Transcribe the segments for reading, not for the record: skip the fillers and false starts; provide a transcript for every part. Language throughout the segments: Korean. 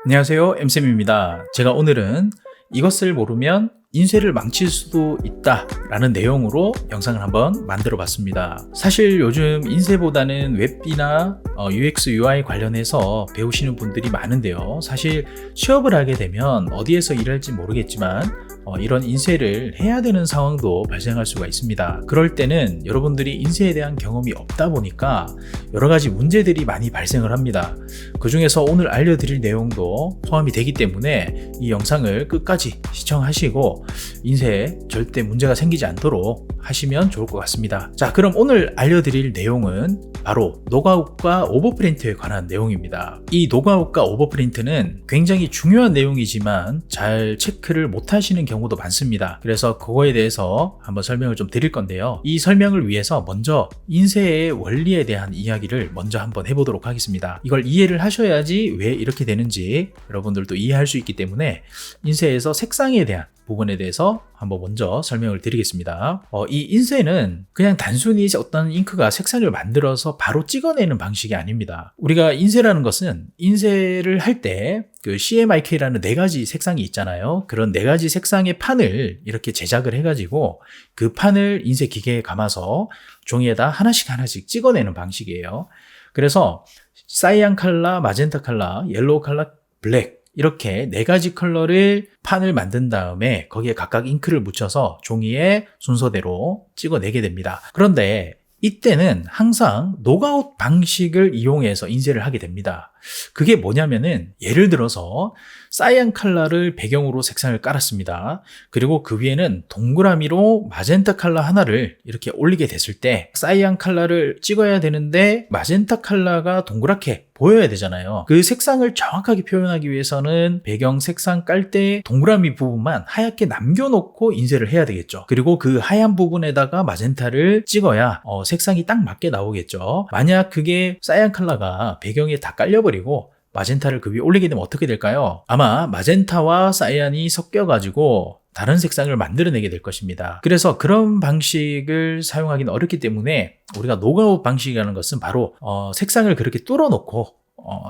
안녕하세요, 엠쌤입니다. 제가 오늘은 이것을 모르면 인쇄를 망칠 수도 있다 라는 내용으로 영상을 한번 만들어 봤습니다. 사실 요즘 인쇄보다는 웹이나 UX, UI 관련해서 배우시는 분들이 많은데요. 사실 취업을 하게 되면 어디에서 일할지 모르겠지만 이런 인쇄를 해야 되는 상황도 발생할 수가 있습니다. 그럴 때는 여러분들이 인쇄에 대한 경험이 없다 보니까 여러 가지 문제들이 많이 발생을 합니다. 그 중에서 오늘 알려드릴 내용도 포함이 되기 때문에 이 영상을 끝까지 시청하시고 인쇄에 절대 문제가 생기지 않도록 하시면 좋을 것 같습니다. 자, 그럼 오늘 알려드릴 내용은 바로 노가웃과 오버프린트에 관한 내용입니다. 이 노가웃과 오버프린트는 굉장히 중요한 내용이지만 잘 체크를 못 하시는 경우도 많습니다. 그래서 그거에 대해서 한번 설명을 좀 드릴 건데요. 이 설명을 위해서 먼저 인쇄의 원리에 대한 이야기를 먼저 한번 해보도록 하겠습니다. 이걸 이해를 하셔야지 왜 이렇게 되는지 여러분들도 이해할 수 있기 때문에 인쇄에서 색상에 대한 부분에 대해서 한번 먼저 설명을 드리겠습니다. 이 인쇄는 그냥 단순히 어떤 잉크가 색상을 만들어서 바로 찍어내는 방식이 아닙니다. 우리가 인쇄라는 것은 인쇄를 할 때 그 CMYK라는 4가지 색상이 있잖아요. 그런 4가지 색상의 판을 이렇게 제작을 해가지고 그 판을 인쇄 기계에 감아서 종이에다 하나씩 찍어내는 방식이에요. 그래서 사이안 컬러, 마젠타 컬러, 옐로우 컬러, 블랙 이렇게 4가지 컬러를 판을 만든 다음에 거기에 각각 잉크를 묻혀서 종이에 순서대로 찍어내게 됩니다. 그런데 이때는 항상 노가웃 방식을 이용해서 인쇄를 하게 됩니다. 그게 뭐냐면은 예를 들어서 사이안 컬러를 배경으로 색상을 깔았습니다. 그리고 그 위에는 동그라미로 마젠타 컬러 하나를 이렇게 올리게 됐을 때 사이안 컬러를 찍어야 되는데 마젠타 컬러가 동그랗게 보여야 되잖아요. 그 색상을 정확하게 표현하기 위해서는 배경 색상 깔 때 동그라미 부분만 하얗게 남겨놓고 인쇄를 해야 되겠죠. 그리고 그 하얀 부분에다가 마젠타를 찍어야 색상이 딱 맞게 나오겠죠. 만약 그게 사이안 컬러가 배경에 다 깔려버리고 마젠타를 그 위에 올리게 되면 어떻게 될까요? 아마 마젠타와 사이안이 섞여가지고 다른 색상을 만들어내게 될 것입니다. 그래서 그런 방식을 사용하기는 어렵기 때문에 우리가 노가웃 방식이라는 것은 바로 색상을 그렇게 뚫어놓고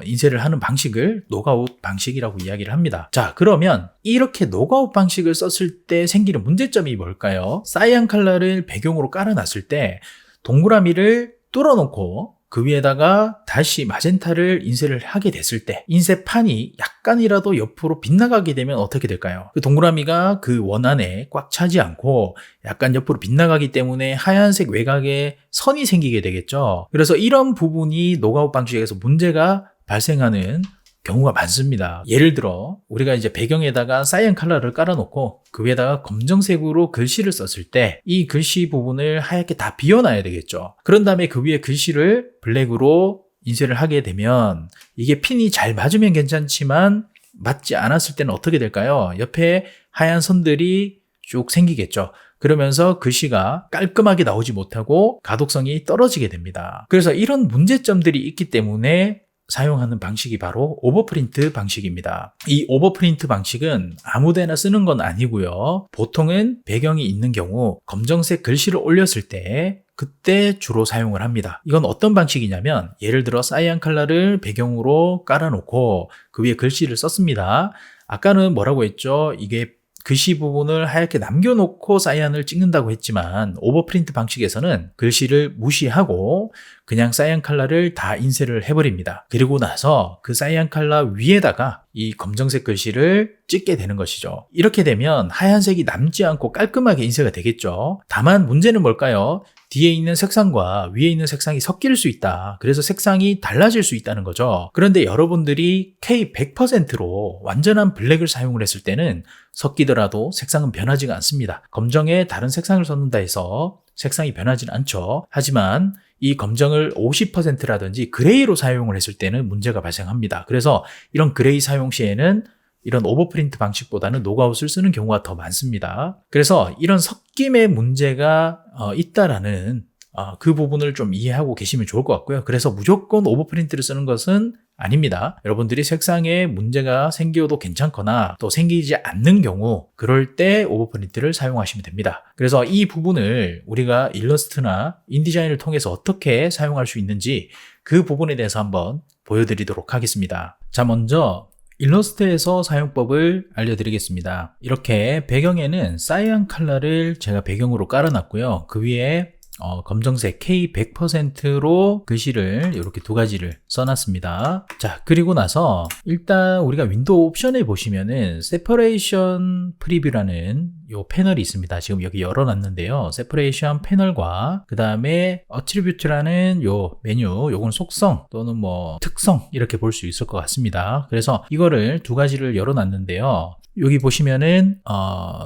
인쇄를 하는 방식을 노가웃 방식이라고 이야기를 합니다. 자, 그러면 이렇게 노가웃 방식을 썼을 때 생기는 문제점이 뭘까요? 사이안 컬러를 배경으로 깔아놨을 때 동그라미를 뚫어놓고 그 위에다가 다시 마젠타를 인쇄를 하게 됐을 때 인쇄판이 약간이라도 옆으로 빗나가게 되면 어떻게 될까요? 그 동그라미가 그 원 안에 꽉 차지 않고 약간 옆으로 빗나가기 때문에 하얀색 외곽에 선이 생기게 되겠죠. 그래서 이런 부분이 노가웃 방식에서 문제가 발생하는 경우가 많습니다. 예를 들어 우리가 이제 배경에다가 사이안 컬러를 깔아놓고 그 위에다가 검정색으로 글씨를 썼을 때 이 글씨 부분을 하얗게 다 비워놔야 되겠죠. 그런 다음에 그 위에 글씨를 블랙으로 인쇄를 하게 되면 이게 핀이 잘 맞으면 괜찮지만 맞지 않았을 때는 어떻게 될까요? 옆에 하얀 선들이 쭉 생기겠죠. 그러면서 글씨가 깔끔하게 나오지 못하고 가독성이 떨어지게 됩니다. 그래서 이런 문제점들이 있기 때문에 사용하는 방식이 바로 오버프린트 방식입니다. 이 오버프린트 방식은 아무데나 쓰는 건 아니고요. 보통은 배경이 있는 경우 검정색 글씨를 올렸을 때 그때 주로 사용을 합니다. 이건 어떤 방식이냐면 예를 들어 사이안 컬러를 배경으로 깔아놓고 그 위에 글씨를 썼습니다. 아까는 뭐라고 했죠? 이게 글씨 부분을 하얗게 남겨놓고 사이안을 찍는다고 했지만 오버프린트 방식에서는 글씨를 무시하고 그냥 사이안 컬러를 다 인쇄를 해버립니다. 그리고 나서 그 사이안 컬러 위에다가 이 검정색 글씨를 찍게 되는 것이죠. 이렇게 되면 하얀색이 남지 않고 깔끔하게 인쇄가 되겠죠. 다만 문제는 뭘까요? 뒤에 있는 색상과 위에 있는 색상이 섞일 수 있다. 그래서 색상이 달라질 수 있다는 거죠. 그런데 여러분들이 K100%로 완전한 블랙을 사용을 했을 때는 섞이더라도 색상은 변하지가 않습니다. 검정에 다른 색상을 썼는다 해서 색상이 변하지는 않죠. 하지만 이 검정을 50%라든지 그레이로 사용을 했을 때는 문제가 발생합니다. 그래서 이런 그레이 사용 시에는 이런 오버프린트 방식보다는 노가웃을 쓰는 경우가 더 많습니다. 그래서 이런 섞임의 문제가 있다라는 그 부분을 좀 이해하고 계시면 좋을 것 같고요. 그래서 무조건 오버프린트를 쓰는 것은 아닙니다. 여러분들이 색상에 문제가 생겨도 괜찮거나 또 생기지 않는 경우 그럴 때 오버프린트를 사용하시면 됩니다. 그래서 이 부분을 우리가 일러스트나 인디자인을 통해서 어떻게 사용할 수 있는지 그 부분에 대해서 한번 보여드리도록 하겠습니다. 자, 먼저 일러스트에서 사용법을 알려드리겠습니다. 이렇게 배경에는 사이안 컬러를 제가 배경으로 깔아놨고요. 그 위에 검정색 K100%로 글씨를 이렇게 두 가지를 써놨습니다. 자, 그리고 나서 일단 우리가 윈도우 옵션에 보시면은 세퍼레이션 프리뷰라는 요 패널이 있습니다. 지금 여기 열어놨는데요. 세퍼레이션 패널과 그 다음에 어트리뷰트라는 요 메뉴, 요건 속성 또는 뭐 특성 이렇게 볼 수 있을 것 같습니다. 그래서 이거를 두 가지를 열어놨는데요. 여기 보시면은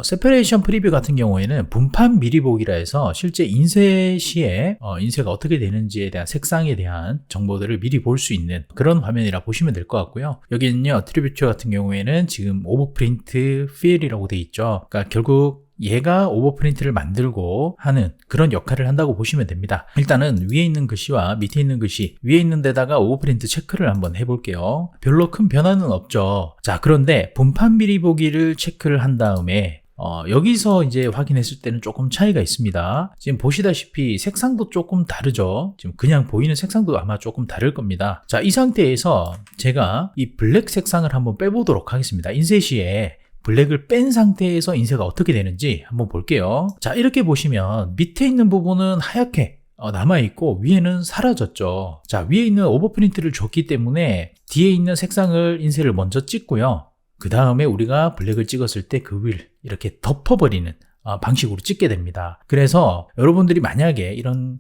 세퍼레이션 프리뷰 같은 경우에는 분판 미리 보기라 해서 실제 인쇄 시에 인쇄가 어떻게 되는지에 대한 색상에 대한 정보들을 미리 볼 수 있는 그런 화면이라 보시면 될 것 같고요. 여기는요, 어트리뷰트 같은 경우에는 지금 오버프린트 필이라고 되어 있죠. 그러니까 결국 얘가 오버프린트를 만들고 하는 그런 역할을 한다고 보시면 됩니다. 일단은 위에 있는 글씨와 밑에 있는 글씨, 위에 있는 데다가 오버프린트 체크를 한번 해볼게요. 별로 큰 변화는 없죠. 자, 그런데 분판 미리 보기를 체크를 한 다음에 여기서 이제 확인했을 때는 조금 차이가 있습니다. 지금 보시다시피 색상도 조금 다르죠. 지금 그냥 보이는 색상도 아마 조금 다를 겁니다. 자, 이 상태에서 제가 이 블랙 색상을 한번 빼보도록 하겠습니다. 인쇄 시에 블랙을 뺀 상태에서 인쇄가 어떻게 되는지 한번 볼게요. 자, 이렇게 보시면 밑에 있는 부분은 하얗게 남아있고 위에는 사라졌죠. 자, 위에 있는 오버프린트를 줬기 때문에 뒤에 있는 색상을 인쇄를 먼저 찍고요. 그 다음에 우리가 블랙을 찍었을 때 그 위를 이렇게 덮어버리는 방식으로 찍게 됩니다. 그래서 여러분들이 만약에 이런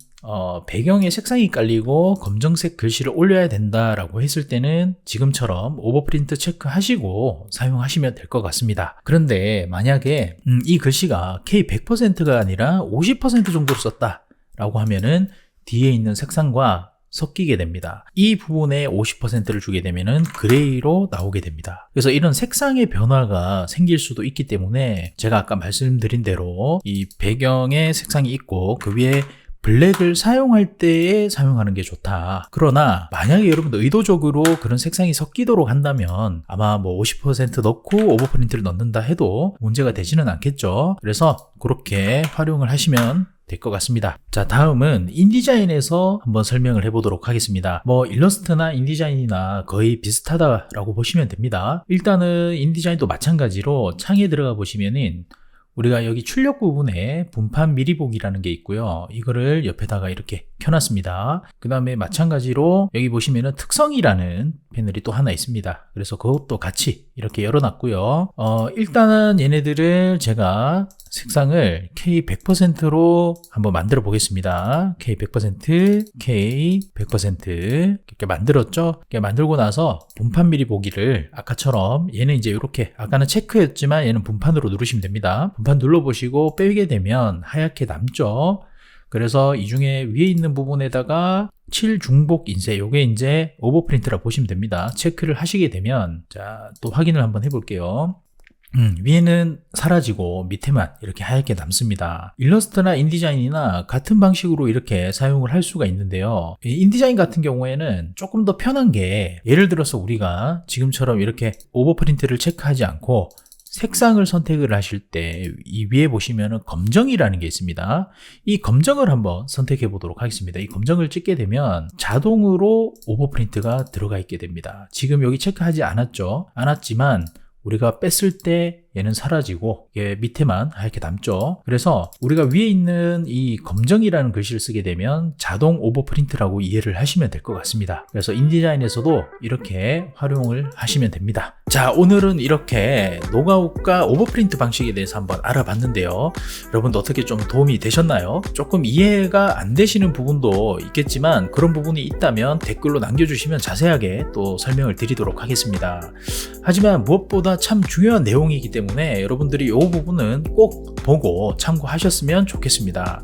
배경에 색상이 깔리고 검정색 글씨를 올려야 된다라고 했을 때는 지금처럼 오버프린트 체크하시고 사용하시면 될 것 같습니다. 그런데 만약에 이 글씨가 K100%가 아니라 50% 정도로 썼다라고 하면은 뒤에 있는 색상과 섞이게 됩니다. 이 부분에 50%를 주게 되면은 그레이로 나오게 됩니다. 그래서 이런 색상의 변화가 생길 수도 있기 때문에 제가 아까 말씀드린 대로 이 배경에 색상이 있고 그 위에 블랙을 사용할 때에 사용하는 게 좋다. 그러나 만약에 여러분들 의도적으로 그런 색상이 섞이도록 한다면 아마 뭐 50% 넣고 오버프린트를 넣는다 해도 문제가 되지는 않겠죠. 그래서 그렇게 활용을 하시면 될 것 같습니다. 자, 다음은 인디자인에서 한번 설명을 해보도록 하겠습니다. 뭐 일러스트나 인디자인이나 거의 비슷하다라고 보시면 됩니다. 일단은 인디자인도 마찬가지로 창에 들어가 보시면은 우리가 여기 출력 부분에 분판 미리 보기라는 게 있고요. 이거를 옆에다가 이렇게 켜놨습니다. 그 다음에 마찬가지로 여기 보시면은 특성이라는 패널이 또 하나 있습니다. 그래서 그것도 같이 이렇게 열어놨고요. 일단은 얘네들을 제가 색상을 K100%로 한번 만들어 보겠습니다. K100%, K100% 이렇게 만들었죠. 이렇게 만들고 나서 분판 미리 보기를 아까처럼 얘는 이제 이렇게 아까는 체크였지만 얘는 분판으로 누르시면 됩니다. 분판 눌러보시고 빼게 되면 하얗게 남죠. 그래서 이 중에 위에 있는 부분에다가 7중복 인쇄, 요게 이제 오버프린트라 보시면 됩니다. 체크를 하시게 되면 자, 또 확인을 한번 해볼게요. 위에는 사라지고 밑에만 이렇게 하얗게 남습니다. 일러스트나 인디자인이나 같은 방식으로 이렇게 사용을 할 수가 있는데요. 인디자인 같은 경우에는 조금 더 편한 게 예를 들어서 우리가 지금처럼 이렇게 오버프린트를 체크하지 않고 색상을 선택을 하실 때 이 위에 보시면은 검정이라는 게 있습니다. 이 검정을 한번 선택해 보도록 하겠습니다. 이 검정을 찍게 되면 자동으로 오버프린트가 들어가 있게 됩니다. 지금 여기 체크하지 않았지만 우리가 뺐을 때 얘는 사라지고 얘 밑에만 하얗게 남죠. 그래서 우리가 위에 있는 이 검정이라는 글씨를 쓰게 되면 자동 오버프린트라고 이해를 하시면 될 것 같습니다. 그래서 인디자인에서도 이렇게 활용을 하시면 됩니다. 자, 오늘은 이렇게 노가웃과 오버프린트 방식에 대해서 한번 알아봤는데요. 여러분도 어떻게 좀 도움이 되셨나요? 조금 이해가 안 되시는 부분도 있겠지만 그런 부분이 있다면 댓글로 남겨주시면 자세하게 또 설명을 드리도록 하겠습니다. 하지만 무엇보다 참 중요한 내용이기 때문에 여러분들이 이 부분은 꼭 보고 참고하셨으면 좋겠습니다.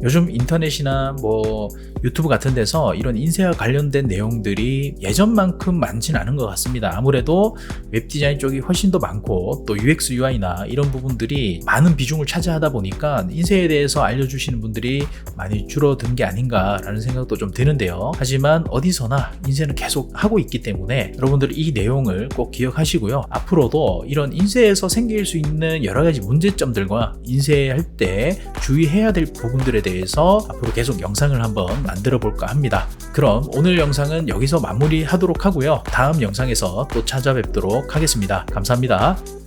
요즘 인터넷이나 뭐 유튜브 같은 데서 이런 인쇄와 관련된 내용들이 예전만큼 많진 않은 것 같습니다. 아무래도 웹디자인 쪽이 훨씬 더 많고 또 UX, UI나 이런 부분들이 많은 비중을 차지하다 보니까 인쇄에 대해서 알려주시는 분들이 많이 줄어든 게 아닌가라는 생각도 좀 드는데요. 하지만 어디서나 인쇄는 계속 하고 있기 때문에 여러분들 이 내용을 꼭 기억하시고요. 앞으로도 이런 인쇄에서 생길 수 있는 여러 가지 문제점들과 인쇄할 때 주의해야 될 부분들에 대해서 앞으로 계속 영상을 한번 만들어 볼까 합니다. 그럼 오늘 영상은 여기서 마무리하도록 하고요. 다음 영상에서 또 찾아뵙도록 하겠습니다. 감사합니다.